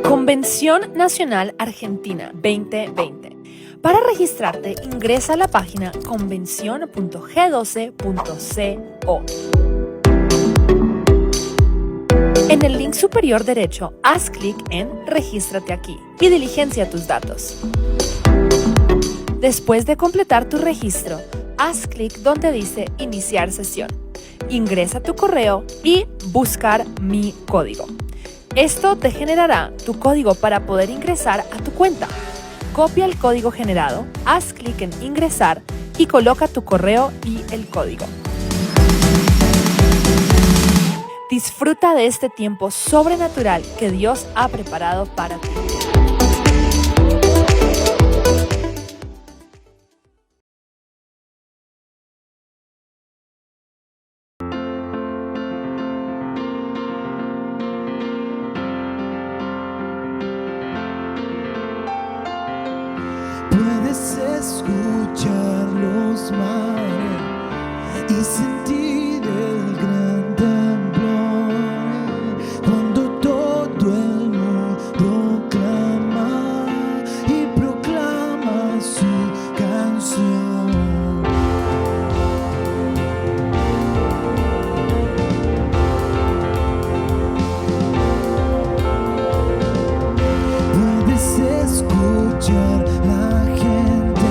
Convención Nacional Argentina 2020. Para registrarte, ingresa a la página convención.g12.co. En el link superior derecho, haz clic en Regístrate aquí y diligencia tus datos. Después de completar tu registro, haz clic donde dice Iniciar sesión. Ingresa tu correo y Buscar mi código. Esto te generará tu código para poder ingresar a tu cuenta. Copia el código generado, haz clic en Ingresar y coloca tu correo y el código. Disfruta de este tiempo sobrenatural que Dios ha preparado para ti. Puedes escuchar los mares y sentir el gran temblor cuando todo el mundo clama y proclama su canción. Puedes escuchar la gente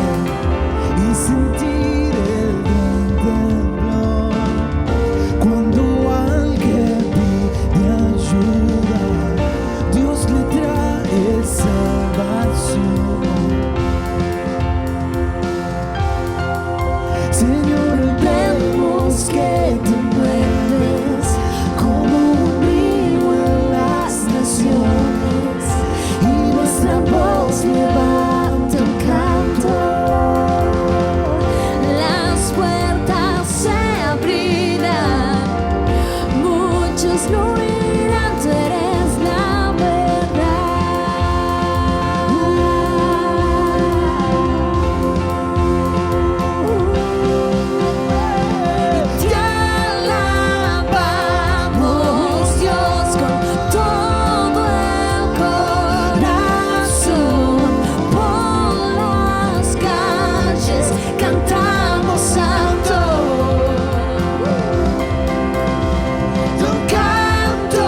y sentir el gran temblor cuando alguien pide ayuda, Dios le trae salvación. Señor, vemos que te mueves como un río en las naciones y nuestra voz levanta un canto. Las puertas se abrirán, muchos lo oirán, tú eres la verdad. Te alabamos, Dios, con todo el corazón. Por las calles cantamos santo. Tu canto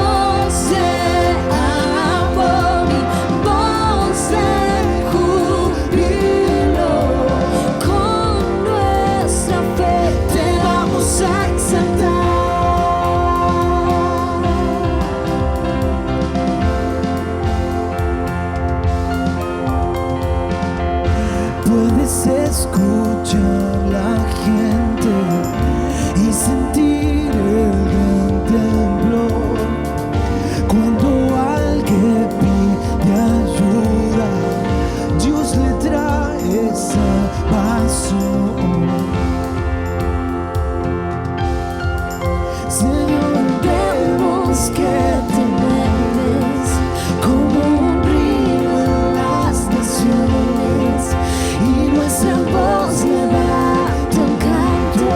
sea por mi voz de júbilo. Con nuestra fe te vamos a exaltar. Puedes escuchar la gente y sentir el gran temblor cuando alguien pide ayuda, Dios le trae salvación. Señor, vemos que te mueves como un río en las naciones y nuestra voz levanta un canto.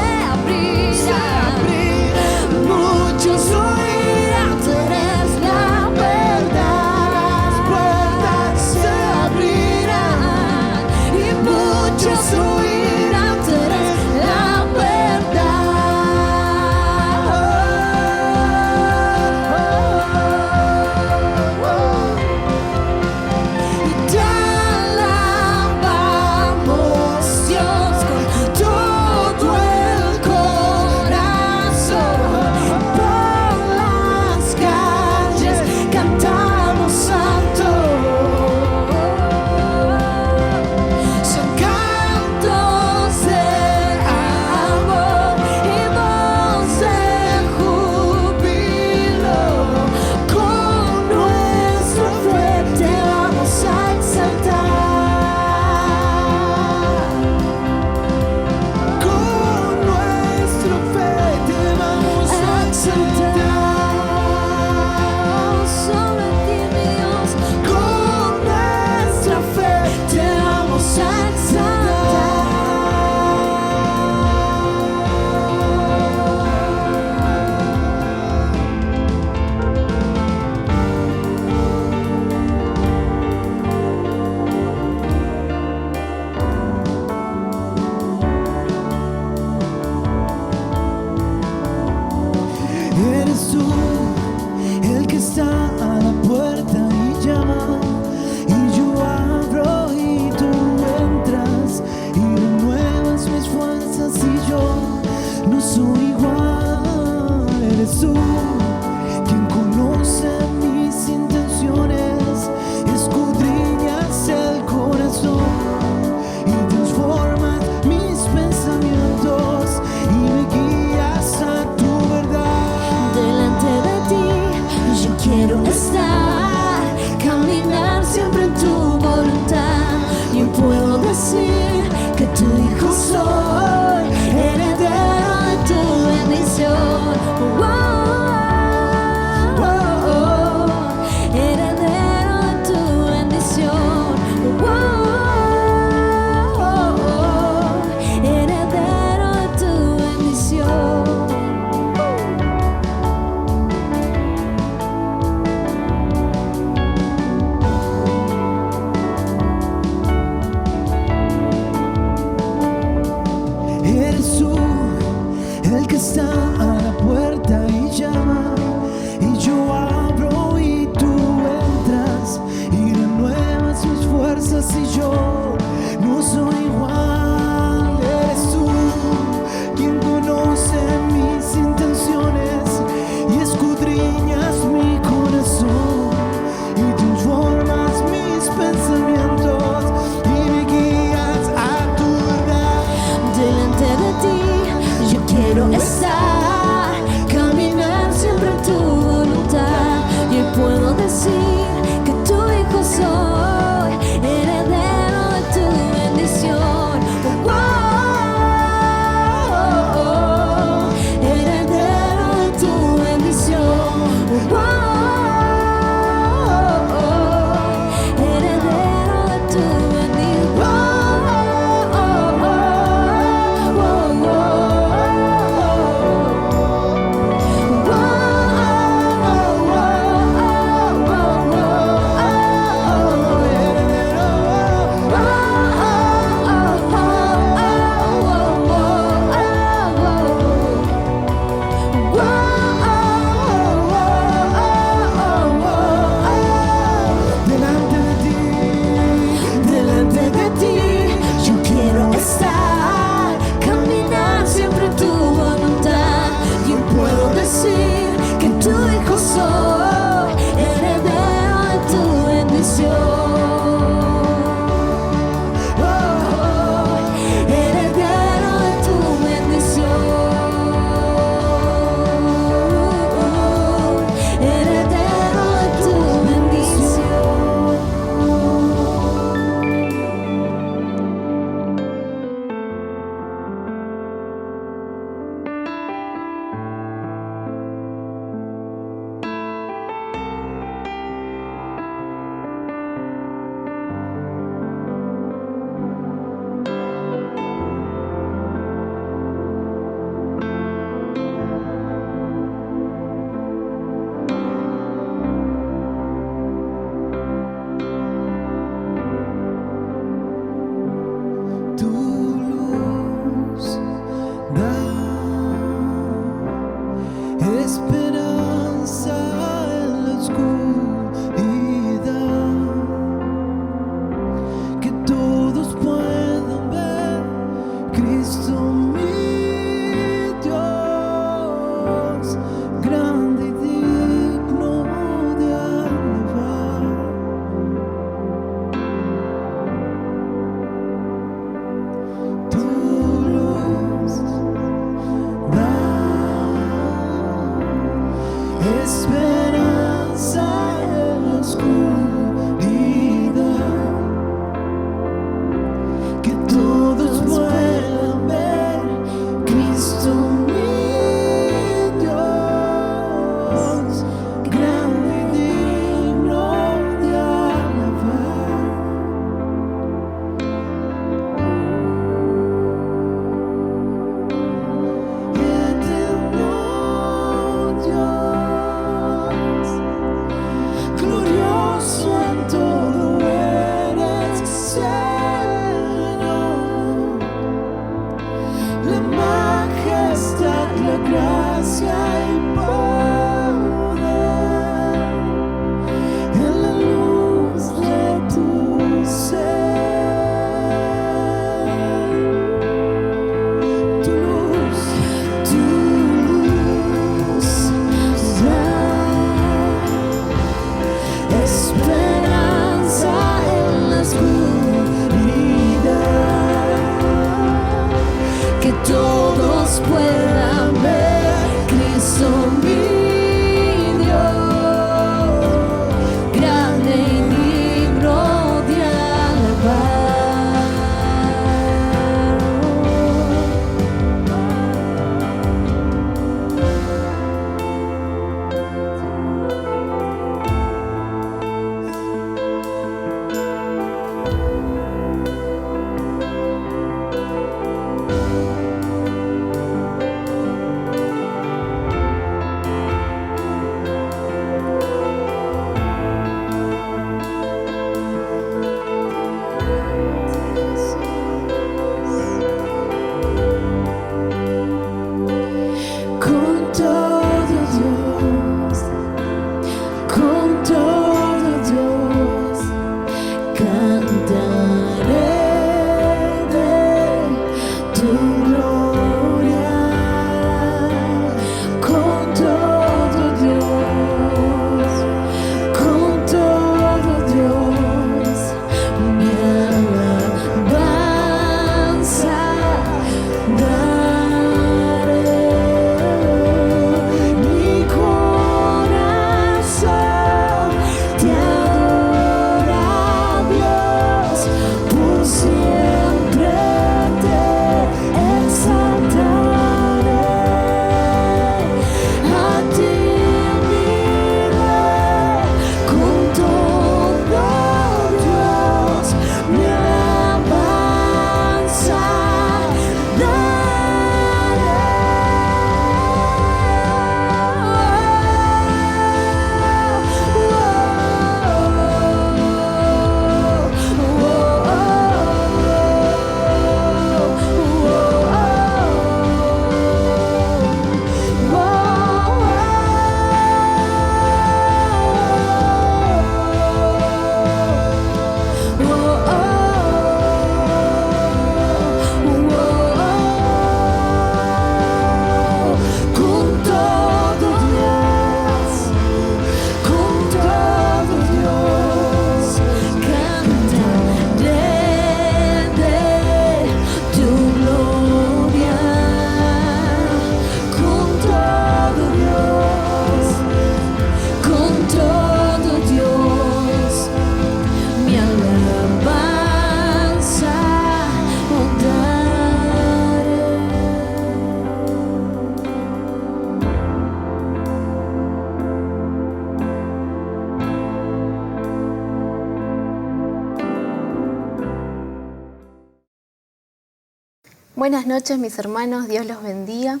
Buenas noches, mis hermanos, Dios los bendiga.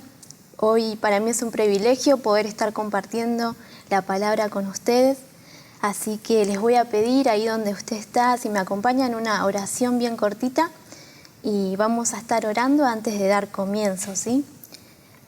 Hoy para mí es un privilegio poder estar compartiendo la palabra con ustedes, así que les voy a pedir ahí donde usted está, si me acompañan, una oración bien cortita y vamos a estar orando antes de dar comienzo, ¿sí?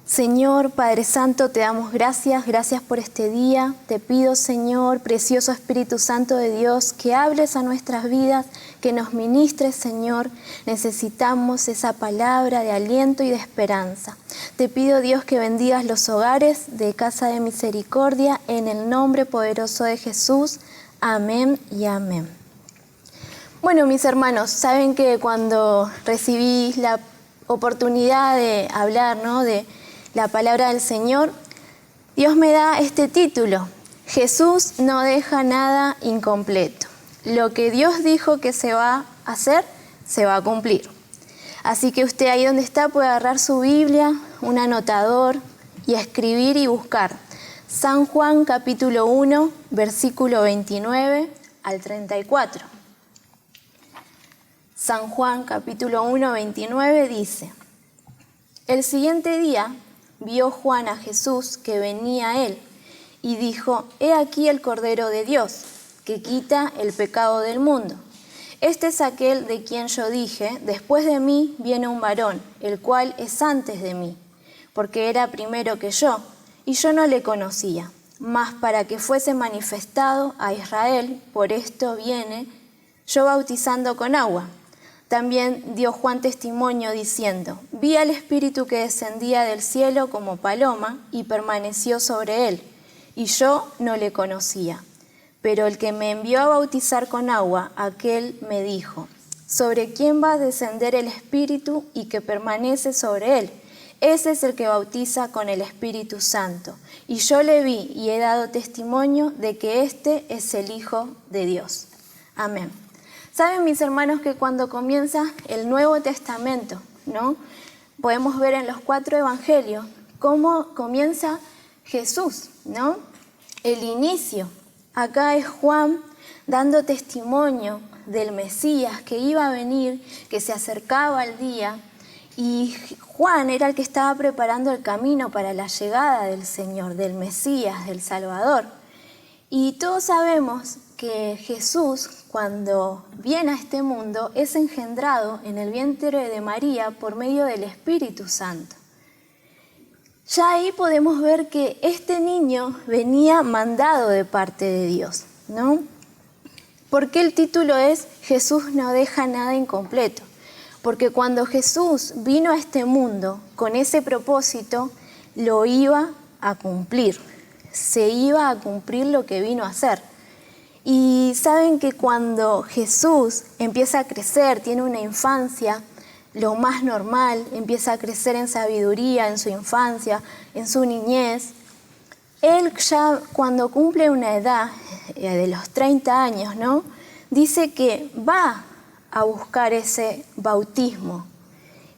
Señor, Padre Santo, te damos gracias por este día. Te pido, Señor, precioso Espíritu Santo de Dios, que hables a nuestras vidas, que nos ministres, Señor. Necesitamos esa palabra de aliento y de esperanza. Te pido, Dios, que bendigas los hogares de Casa de Misericordia, en el nombre poderoso de Jesús. Amén y amén. Bueno, mis hermanos, saben que cuando recibí la oportunidad de hablar, ¿no?, de la palabra del Señor, Dios me da este título: Jesús no deja nada incompleto. Lo que Dios dijo que se va a hacer, se va a cumplir. Así que usted ahí donde está puede agarrar su Biblia, un anotador y escribir y buscar San Juan capítulo 1, versículo 29 al 34. San Juan capítulo 1, 29 dice: El siguiente día vio Juan a Jesús que venía a él y dijo: He aquí el Cordero de Dios, que quita el pecado del mundo. Este es aquel de quien yo dije: después de mí viene un varón, el cual es antes de mí, porque era primero que yo, y yo no le conocía. Mas para que fuese manifestado a Israel, por esto viene yo bautizando con agua. También dio Juan testimonio diciendo: Vi al Espíritu que descendía del cielo como paloma y permaneció sobre él, y yo no le conocía. Pero el que me envió a bautizar con agua, aquel me dijo: ¿Sobre quién va a descender el Espíritu y que permanece sobre él? Ese es el que bautiza con el Espíritu Santo. Y yo le vi y he dado testimonio de que este es el Hijo de Dios. Amén. Saben, mis hermanos, que cuando comienza el Nuevo Testamento, ¿no?, podemos ver en los 4 evangelios cómo comienza Jesús, ¿no? El inicio. Acá es Juan dando testimonio del Mesías que iba a venir, que se acercaba el día, y Juan era el que estaba preparando el camino para la llegada del Señor, del Mesías, del Salvador. Y todos sabemos que Jesús, cuando viene a este mundo, es engendrado en el vientre de María por medio del Espíritu Santo. Ya ahí podemos ver que este niño venía mandado de parte de Dios, ¿no? ¿Por qué el título es Jesús no deja nada incompleto? Porque cuando Jesús vino a este mundo con ese propósito, lo iba a cumplir. Se iba a cumplir lo que vino a hacer. Y saben que cuando Jesús empieza a crecer, tiene una infancia, lo más normal, empieza a crecer en sabiduría, en su infancia, en su niñez, él ya cuando cumple una edad de los 30 años, ¿no?, dice que va a buscar ese bautismo.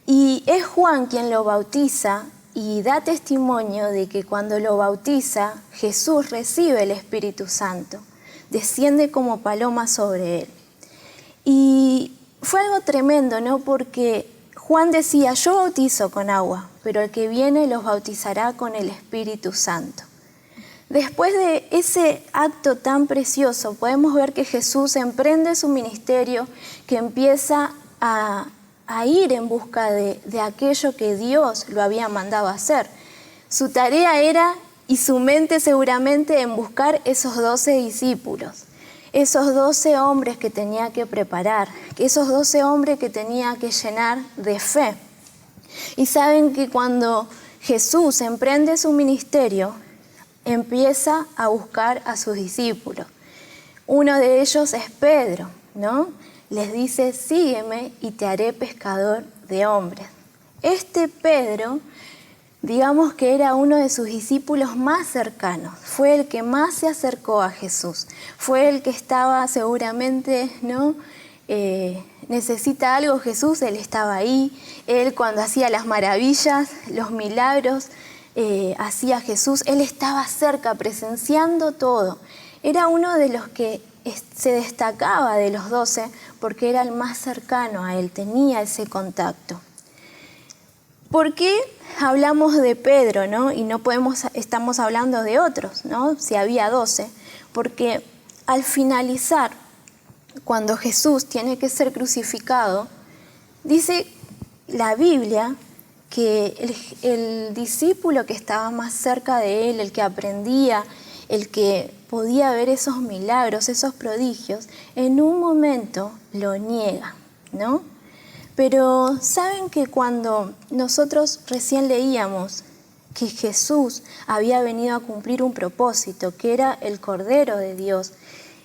Y es Juan quien lo bautiza y da testimonio de que cuando lo bautiza, Jesús recibe el Espíritu Santo. Desciende como paloma sobre él. Y fue algo tremendo, ¿no? Porque Juan decía: yo bautizo con agua, pero el que viene los bautizará con el Espíritu Santo. Después de ese acto tan precioso, podemos ver que Jesús emprende su ministerio, que empieza a ir en busca de aquello que Dios lo había mandado a hacer. Su tarea era, y su mente seguramente, en buscar esos 12 discípulos, esos 12 hombres que tenía que preparar, esos 12 hombres que tenía que llenar de fe. Y saben que cuando Jesús emprende su ministerio, empieza a buscar a sus discípulos. Uno de ellos es Pedro, ¿no? Les dice: sígueme y te haré pescador de hombres. Este Pedro, digamos que era uno de sus discípulos más cercanos, fue el que más se acercó a Jesús, fue el que estaba seguramente, ¿no?, necesita algo Jesús, él estaba ahí, él cuando hacía las maravillas, los milagros, hacía Jesús, él estaba cerca presenciando todo. Era uno de los que se destacaba de los 12 porque era el más cercano a él, tenía ese contacto. ¿Por qué hablamos de Pedro, ¿no? Y no estamos hablando de otros, ¿no? Si había 12, porque al finalizar, cuando Jesús tiene que ser crucificado, dice la Biblia que el discípulo que estaba más cerca de él, el que aprendía, el que podía ver esos milagros, esos prodigios, en un momento lo niega, ¿no? Pero saben que cuando nosotros recién leíamos que Jesús había venido a cumplir un propósito, que era el Cordero de Dios,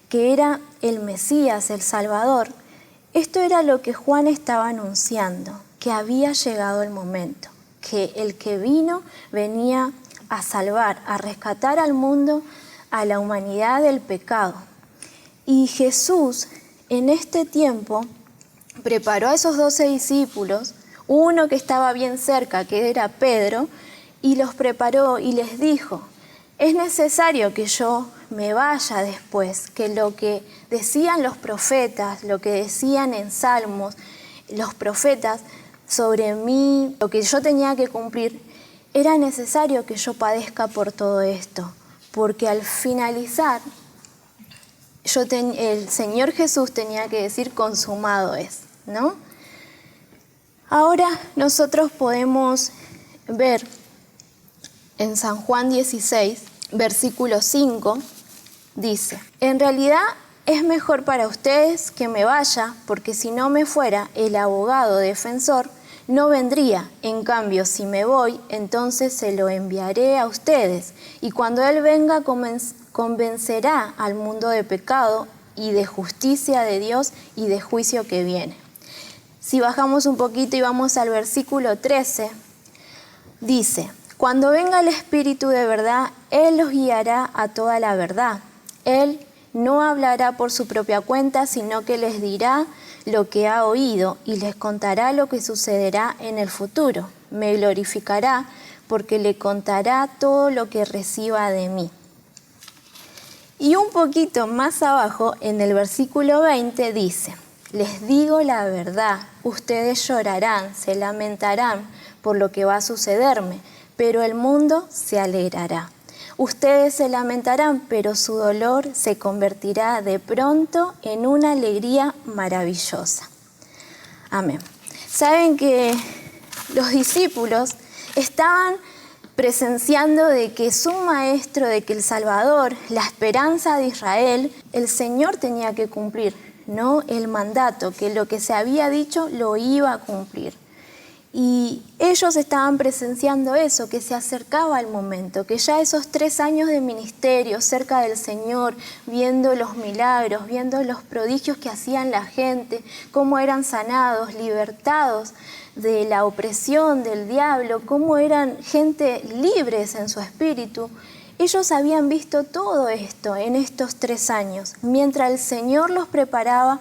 que era el Mesías, el Salvador, esto era lo que Juan estaba anunciando, que había llegado el momento, que el que vino venía a salvar, a rescatar al mundo, a la humanidad del pecado. Y Jesús en este tiempo preparó a esos 12 discípulos, uno que estaba bien cerca, que era Pedro, y los preparó y les dijo, es necesario que yo me vaya después, que lo que decían los profetas, lo que decían en Salmos, los profetas sobre mí, lo que yo tenía que cumplir, era necesario que yo padezca por todo esto, porque al finalizar, el Señor Jesús tenía que decir consumado es, ¿no? Ahora nosotros podemos ver en San Juan 16, versículo 5, dice, en realidad es mejor para ustedes que me vaya, porque si no me fuera, el abogado defensor no vendría. En cambio, si me voy, entonces se lo enviaré a ustedes, y cuando Él venga convencerá al mundo de pecado y de justicia de Dios y de juicio que viene. Si bajamos un poquito y vamos al versículo 13, dice, cuando venga el Espíritu de verdad, Él los guiará a toda la verdad. Él no hablará por su propia cuenta, sino que les dirá lo que ha oído y les contará lo que sucederá en el futuro. Me glorificará porque le contará todo lo que reciba de mí. Y un poquito más abajo, en el versículo 20, dice, les digo la verdad, ustedes llorarán, se lamentarán por lo que va a sucederme, pero el mundo se alegrará. Ustedes se lamentarán, pero su dolor se convertirá de pronto en una alegría maravillosa. Amén. Saben que los discípulos estaban presenciando de que su maestro, de que el Salvador, la esperanza de Israel, el Señor tenía que cumplir, ¿no? El mandato, que lo que se había dicho lo iba a cumplir. Y ellos estaban presenciando eso, que se acercaba el momento, que ya esos 3 años de ministerio cerca del Señor, viendo los milagros, viendo los prodigios que hacían la gente, cómo eran sanados, libertados de la opresión del diablo, cómo eran gente libres en su espíritu. Ellos habían visto todo esto en estos 3 años, mientras el Señor los preparaba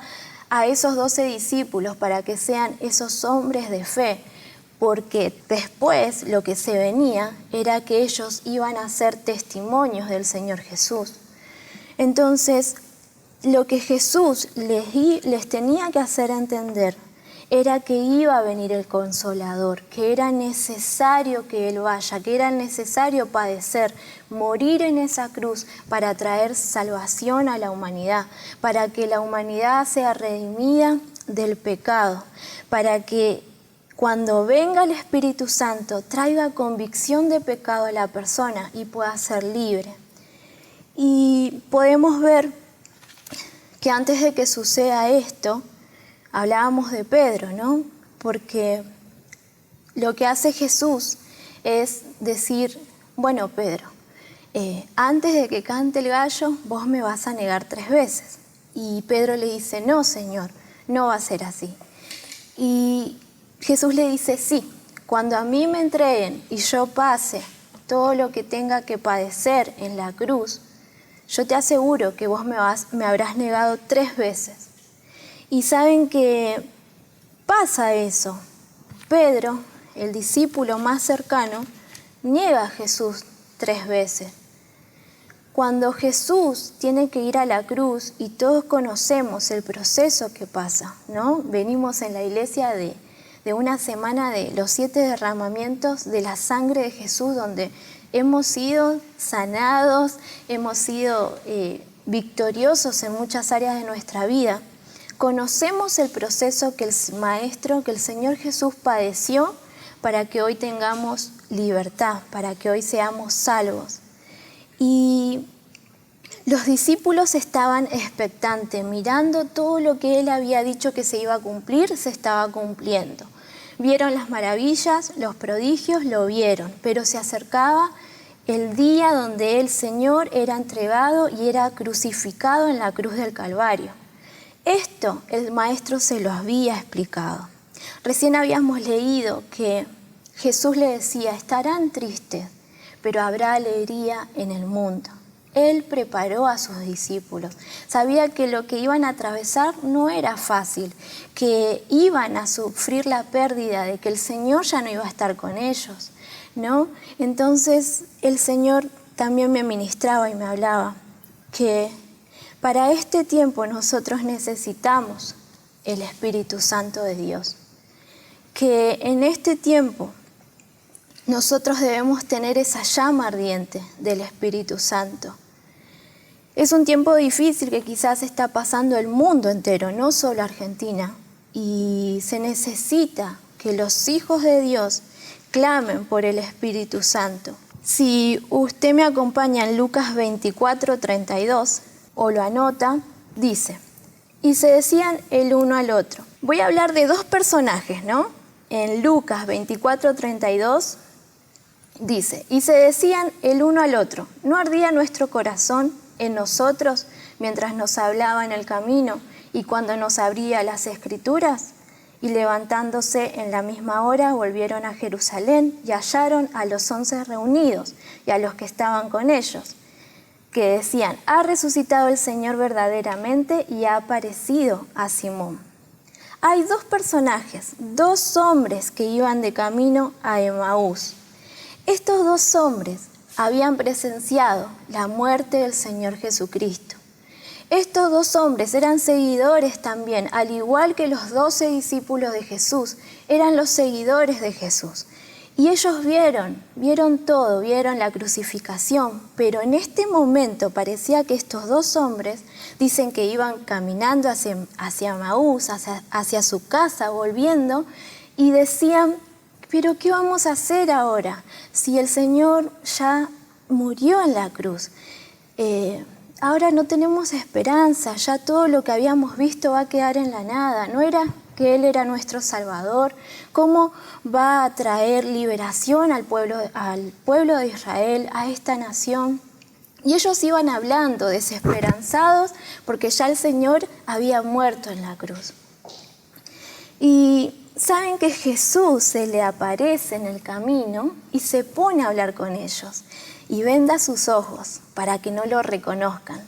a esos 12 discípulos para que sean esos hombres de fe, porque después lo que se venía era que ellos iban a ser testimonios del Señor Jesús. Entonces, lo que Jesús les tenía que hacer entender era que iba a venir el Consolador, que era necesario que Él vaya, que era necesario padecer, morir en esa cruz para traer salvación a la humanidad, para que la humanidad sea redimida del pecado, para que cuando venga el Espíritu Santo traiga convicción de pecado a la persona y pueda ser libre. Y podemos ver que antes de que suceda esto, hablábamos de Pedro, ¿no? Porque lo que hace Jesús es decir, bueno, Pedro, antes de que cante el gallo, vos me vas a negar 3 veces. Y Pedro le dice, no, Señor, no va a ser así. Y Jesús le dice, sí, cuando a mí me entreguen y yo pase todo lo que tenga que padecer en la cruz, yo te aseguro que vos me habrás negado 3 veces. Y saben que pasa eso. Pedro, el discípulo más cercano, niega a Jesús 3 veces. Cuando Jesús tiene que ir a la cruz, y todos conocemos el proceso que pasa, ¿no? Venimos en la iglesia de de una semana de los 7 derramamientos de la sangre de Jesús, donde hemos sido sanados, hemos sido victoriosos en muchas áreas de nuestra vida. Conocemos el proceso que el Maestro, que el Señor Jesús padeció para que hoy tengamos libertad, para que hoy seamos salvos. Y los discípulos estaban expectantes, mirando todo lo que Él había dicho que se iba a cumplir, se estaba cumpliendo. Vieron las maravillas, los prodigios, lo vieron, pero se acercaba el día donde el Señor era entregado y era crucificado en la cruz del Calvario. Esto el Maestro se lo había explicado. Recién habíamos leído que Jesús le decía, estarán tristes, pero habrá alegría en el mundo. Él preparó a sus discípulos. Sabía que lo que iban a atravesar no era fácil, que iban a sufrir la pérdida de que el Señor ya no iba a estar con ellos, ¿no? Entonces el Señor también me ministraba y me hablaba que para este tiempo nosotros necesitamos el Espíritu Santo de Dios. Que en este tiempo nosotros debemos tener esa llama ardiente del Espíritu Santo. Es un tiempo difícil que quizás está pasando el mundo entero, no solo Argentina, y se necesita que los hijos de Dios clamen por el Espíritu Santo. Si usted me acompaña en Lucas 24:32 o lo anota, dice, y se decían el uno al otro. Voy a hablar de dos personajes, ¿no? En Lucas 24:32 dice, y se decían el uno al otro, ¿no ardía nuestro corazón en nosotros mientras nos hablaba en el camino y cuando nos abría las Escrituras? Y levantándose en la misma hora volvieron a Jerusalén y hallaron a los 11 reunidos y a los que estaban con ellos, que decían, ha resucitado el Señor verdaderamente y ha aparecido a Simón. Hay dos personajes, dos hombres que iban de camino a Emaús. Estos dos hombres habían presenciado la muerte del Señor Jesucristo. Estos dos hombres eran seguidores también, al igual que los 12 discípulos de Jesús, eran los seguidores de Jesús. Y ellos vieron todo, vieron la crucificación, pero en este momento parecía que estos dos hombres dicen que iban caminando hacia Emaús, hacia su casa, volviendo, y decían, pero ¿qué vamos a hacer ahora? Si el Señor ya murió en la cruz, ahora no tenemos esperanza, ya todo lo que habíamos visto va a quedar en la nada. ¿No era que Él era nuestro Salvador? ¿Cómo va a traer liberación al pueblo de Israel, a esta nación? Y ellos iban hablando desesperanzados porque ya el Señor había muerto en la cruz. Y saben que Jesús se le aparece en el camino y se pone a hablar con ellos y venda sus ojos para que no lo reconozcan.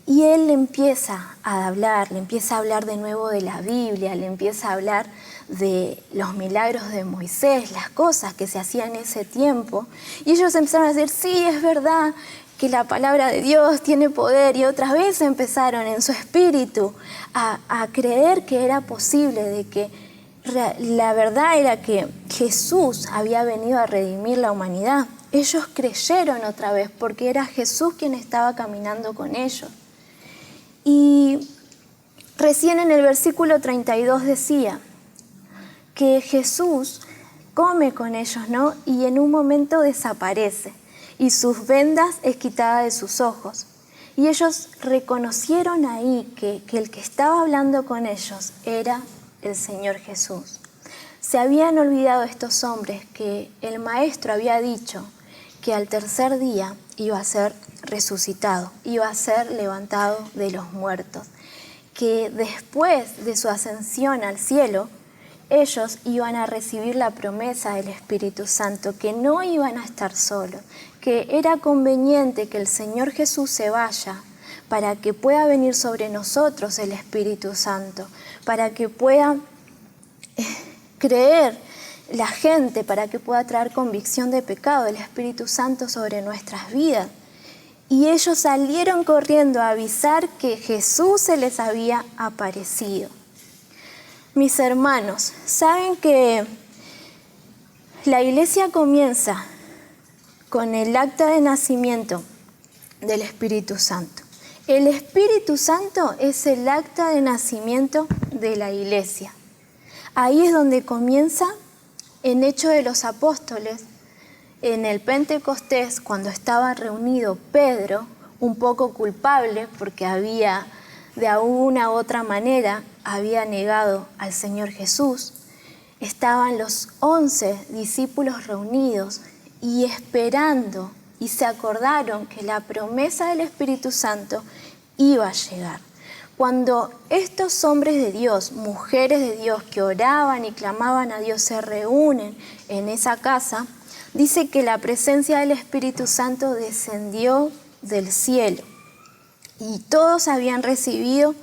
Y Él le empieza a hablar de nuevo de la Biblia, le empieza a hablar de los milagros de Moisés, las cosas que se hacían en ese tiempo. Y ellos empezaron a decir, sí, es verdad que la palabra de Dios tiene poder. Y otras veces empezaron en su espíritu a creer que era posible, de que la verdad era que Jesús había venido a redimir la humanidad. Ellos creyeron otra vez porque era Jesús quien estaba caminando con ellos. Y recién en el versículo 32 decía que Jesús come con ellos, ¿no? Y en un momento desaparece y sus vendas es quitada de sus ojos. Y ellos reconocieron ahí que el que estaba hablando con ellos era el Señor Jesús. Se habían olvidado estos hombres que el Maestro había dicho que al tercer día iba a ser resucitado, iba a ser levantado de los muertos, que después de su ascensión al cielo, ellos iban a recibir la promesa del Espíritu Santo, que no iban a estar solos, que era conveniente que el Señor Jesús se vaya para que pueda venir sobre nosotros el Espíritu Santo, para que pueda creer la gente, para que pueda traer convicción de pecado el Espíritu Santo sobre nuestras vidas. Y ellos salieron corriendo a avisar que Jesús se les había aparecido. Mis hermanos, saben que la iglesia comienza con el acta de nacimiento del Espíritu Santo. El Espíritu Santo es el acta de nacimiento de la iglesia. Ahí es donde comienza en Hechos de los Apóstoles, en el Pentecostés, cuando estaba reunido Pedro, un poco culpable porque había, de alguna u otra manera, había negado al Señor Jesús. Estaban los 11 discípulos reunidos y esperando, y se acordaron que la promesa del Espíritu Santo iba a llegar. Cuando estos hombres de Dios, mujeres de Dios que oraban y clamaban a Dios, se reúnen en esa casa, dice que la presencia del Espíritu Santo descendió del cielo y todos habían recibido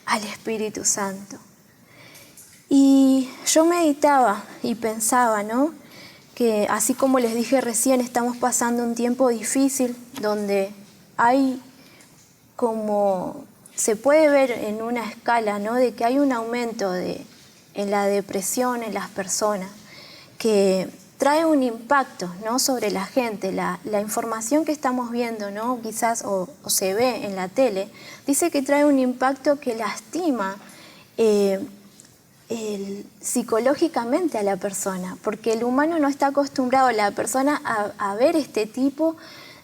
al Espíritu Santo. Y yo meditaba y pensaba, ¿no?, que así como les dije recién, estamos pasando un tiempo difícil donde hay como, se puede ver en una escala, ¿no?, de que hay un aumento en la depresión en las personas, que trae un impacto, ¿no?, sobre la gente. La información que estamos viendo, ¿no?, quizás o se ve en la tele, dice que trae un impacto que lastima psicológicamente a la persona, porque el humano no está acostumbrado, la persona, a ver este tipo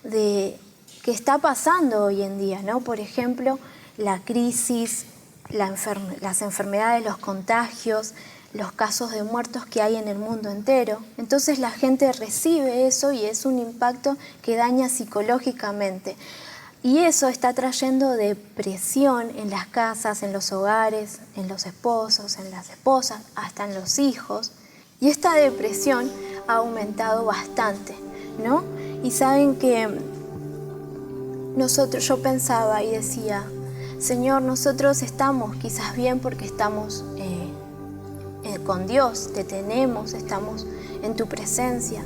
de que está pasando hoy en día, ¿no? Por ejemplo, la crisis, las enfermedades, los contagios, los casos de muertos que hay en el mundo entero. Entonces la gente recibe eso y es un impacto que daña psicológicamente. Y eso está trayendo depresión en las casas, en los hogares, en los esposos, en las esposas, hasta en los hijos. Y esta depresión ha aumentado bastante, ¿no? Y saben que yo pensaba y decía, Señor, nosotros estamos quizás bien porque estamos con Dios, te tenemos, estamos en tu presencia,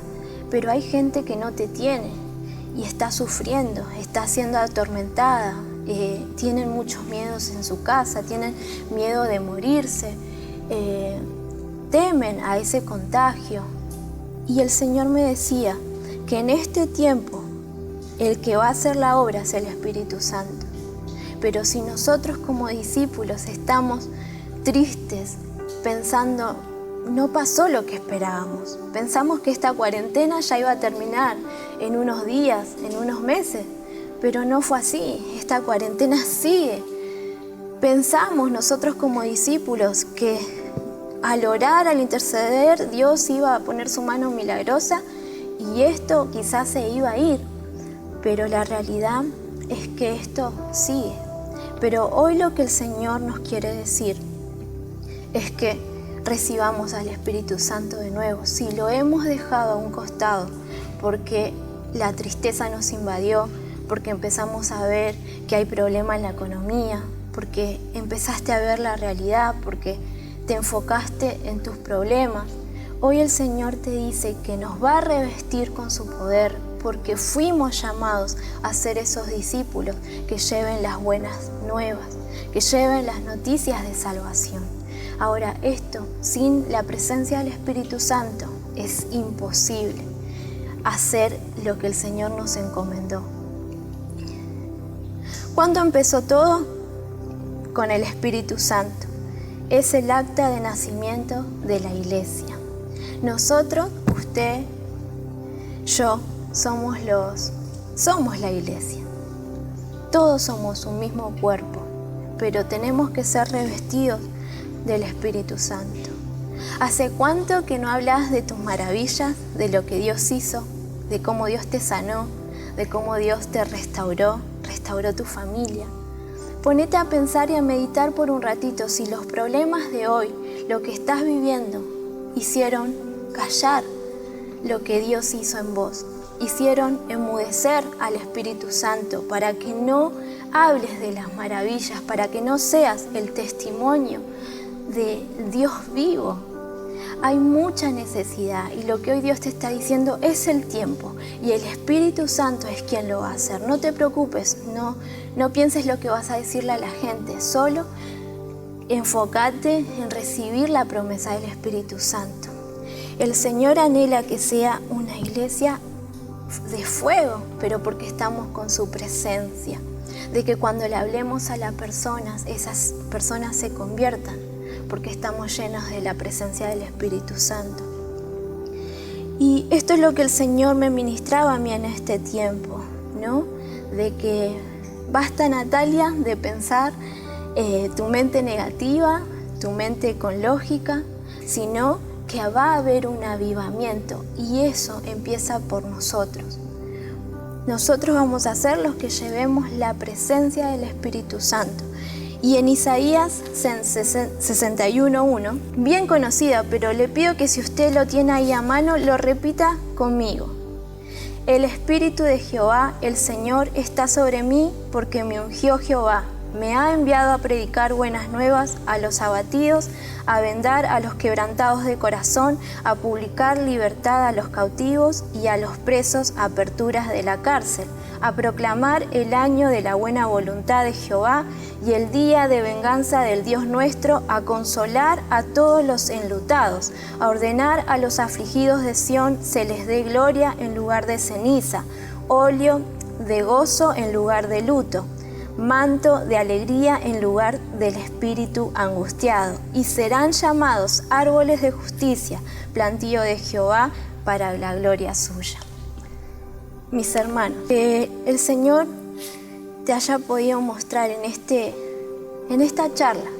pero hay gente que no te tiene y está sufriendo, está siendo atormentada, tienen muchos miedos en su casa, tienen miedo de morirse, temen a ese contagio. Y el Señor me decía que en este tiempo el que va a hacer la obra es el Espíritu Santo. Pero si nosotros como discípulos estamos tristes, pensando, no pasó lo que esperábamos. Pensamos que esta cuarentena ya iba a terminar en unos días, en unos meses, pero no fue así. Esta cuarentena sigue. Pensamos nosotros como discípulos que al orar, al interceder, Dios iba a poner su mano milagrosa y esto quizás se iba a ir. Pero la realidad es que esto sigue. Pero hoy lo que el Señor nos quiere decir es que recibamos al Espíritu Santo de nuevo. Si lo hemos dejado a un costado porque la tristeza nos invadió, porque empezamos a ver que hay problema en la economía, porque empezaste a ver la realidad, porque te enfocaste en tus problemas, hoy el Señor te dice que nos va a revestir con su poder, porque fuimos llamados a ser esos discípulos que lleven las buenas nuevas, que lleven las noticias de salvación. Ahora, esto sin la presencia del Espíritu Santo es imposible hacer lo que el Señor nos encomendó. ¿Cuándo empezó todo? Con el Espíritu Santo. Es el acta de nacimiento de la iglesia. Nosotros, usted, yo, somos la iglesia. Todos somos un mismo cuerpo, pero tenemos que ser revestidos del Espíritu Santo. ¿Hace cuánto que no hablas de tus maravillas, de lo que Dios hizo, de cómo Dios te sanó, de cómo Dios te restauró tu familia? Ponete a pensar y a meditar por un ratito si los problemas de hoy, lo que estás viviendo, hicieron callar lo que Dios hizo en vos. Hicieron enmudecer al Espíritu Santo para que no hables de las maravillas, para que no seas el testimonio de Dios vivo. Hay mucha necesidad y lo que hoy Dios te está diciendo es el tiempo y el Espíritu Santo es quien lo va a hacer. No te preocupes, no pienses lo que vas a decirle a la gente, solo enfócate en recibir la promesa del Espíritu Santo. El Señor anhela que sea una iglesia de fuego, pero porque estamos con su presencia. De que cuando le hablemos a las personas, esas personas se conviertan, porque estamos llenos de la presencia del Espíritu Santo. Y esto es lo que el Señor me ministraba a mí en este tiempo, ¿no? De que basta, Natalia, de pensar tu mente negativa, tu mente con lógica, sino que va a haber un avivamiento, y eso empieza por nosotros. Nosotros vamos a ser los que llevemos la presencia del Espíritu Santo. Y en Isaías 61:1, bien conocida, pero le pido que si usted lo tiene ahí a mano, lo repita conmigo. El Espíritu de Jehová, el Señor, está sobre mí, porque me ungió Jehová. Me ha enviado a predicar buenas nuevas a los abatidos, a vendar a los quebrantados de corazón, a publicar libertad a los cautivos y a los presos aperturas de la cárcel, a proclamar el año de la buena voluntad de Jehová y el día de venganza del Dios nuestro, a consolar a todos los enlutados, a ordenar a los afligidos de Sión se les dé gloria en lugar de ceniza, óleo de gozo en lugar de luto, manto de alegría en lugar del espíritu angustiado, y serán llamados árboles de justicia, plantío de Jehová para la gloria suya. Mis hermanos, que el Señor te haya podido mostrar en esta charla,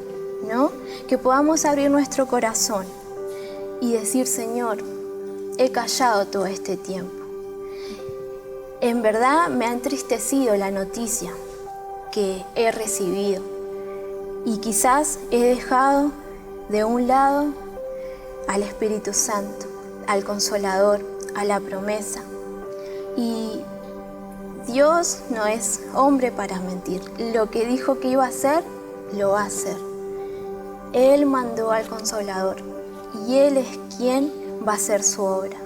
¿no? Que podamos abrir nuestro corazón y decir: Señor, he callado todo este tiempo. En verdad me ha entristecido la noticia que he recibido, y quizás he dejado de un lado al Espíritu Santo, al Consolador, a la promesa. Y Dios no es hombre para mentir. Lo que dijo que iba a hacer, lo va a hacer. Él mandó al Consolador y Él es quien va a hacer su obra.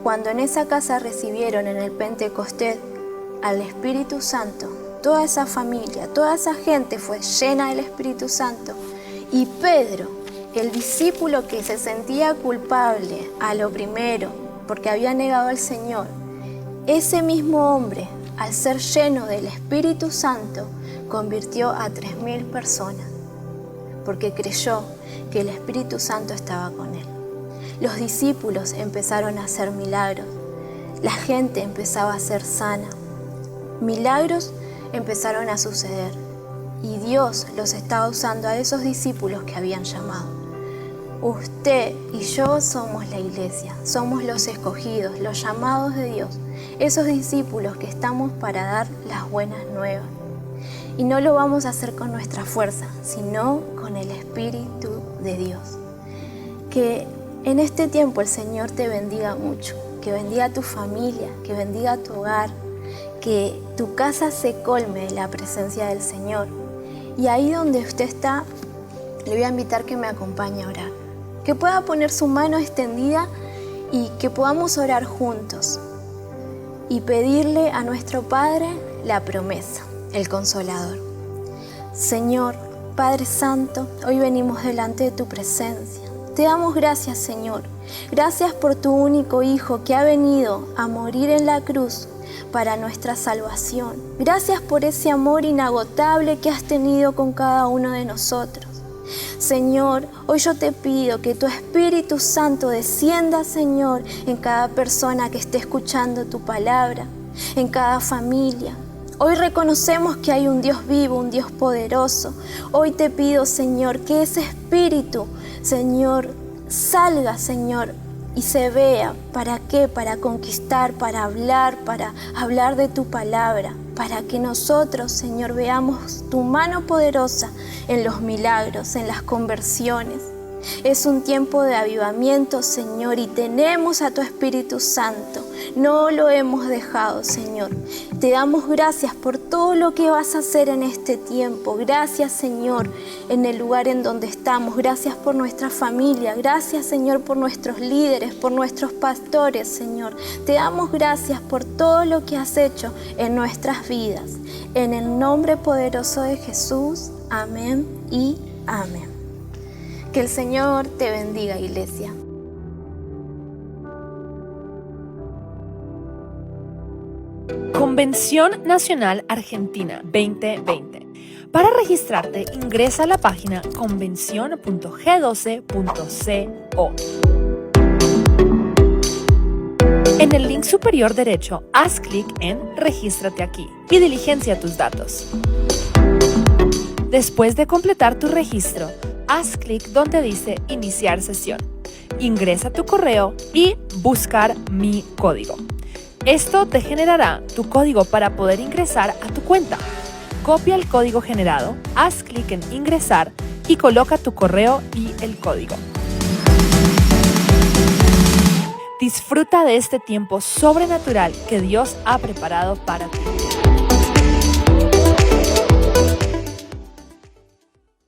Cuando en esa casa recibieron en el Pentecostés al Espíritu Santo, toda esa familia, toda esa gente fue llena del Espíritu Santo. Y Pedro, el discípulo que se sentía culpable a lo primero porque había negado al Señor, ese mismo hombre, al ser lleno del Espíritu Santo, convirtió a 3.000 personas, porque creyó que el Espíritu Santo estaba con él. Los discípulos empezaron a hacer milagros, la gente empezaba a ser sana, milagros empezaron a suceder, y Dios los estaba usando a esos discípulos que habían llamado. Usted y yo somos la iglesia, somos los escogidos, los llamados de Dios, esos discípulos que estamos para dar las buenas nuevas. Y no lo vamos a hacer con nuestra fuerza, sino con el Espíritu de Dios. Que en este tiempo el Señor te bendiga mucho, que bendiga a tu familia, que bendiga a tu hogar, que tu casa se colme de la presencia del Señor. Y ahí donde usted está, le voy a invitar que me acompañe a orar. Que pueda poner su mano extendida y que podamos orar juntos y pedirle a nuestro Padre la promesa, el Consolador. Señor, Padre Santo, hoy venimos delante de tu presencia. Te damos gracias, Señor. Gracias por tu único Hijo que ha venido a morir en la cruz para nuestra salvación. Gracias por ese amor inagotable que has tenido con cada uno de nosotros. Señor, hoy yo te pido que tu Espíritu Santo descienda, Señor, en cada persona que esté escuchando tu palabra, en cada familia. Hoy reconocemos que hay un Dios vivo, un Dios poderoso. Hoy te pido, Señor, que ese Espíritu, Señor, salga, Señor, y se vea. ¿Para qué? Para conquistar, para hablar de tu palabra, para que nosotros, Señor, veamos tu mano poderosa en los milagros, en las conversiones. Es un tiempo de avivamiento, Señor, y tenemos a tu Espíritu Santo. No lo hemos dejado, Señor. Te damos gracias por todo lo que vas a hacer en este tiempo. Gracias, Señor, en el lugar en donde estamos. Gracias por nuestra familia. Gracias, Señor, por nuestros líderes, por nuestros pastores, Señor. Te damos gracias por todo lo que has hecho en nuestras vidas. En el nombre poderoso de Jesús. Amén y Amén. Que el Señor te bendiga, iglesia. Convención Nacional Argentina 2020. Para registrarte, ingresa a la página convención.g12.co. En el link superior derecho, haz clic en Regístrate aquí y diligencia tus datos. Después de completar tu registro, haz clic donde dice Iniciar sesión. Ingresa tu correo y buscar mi código. Esto te generará tu código para poder ingresar a tu cuenta. Copia el código generado, haz clic en Ingresar y coloca tu correo y el código. Disfruta de este tiempo sobrenatural que Dios ha preparado para ti.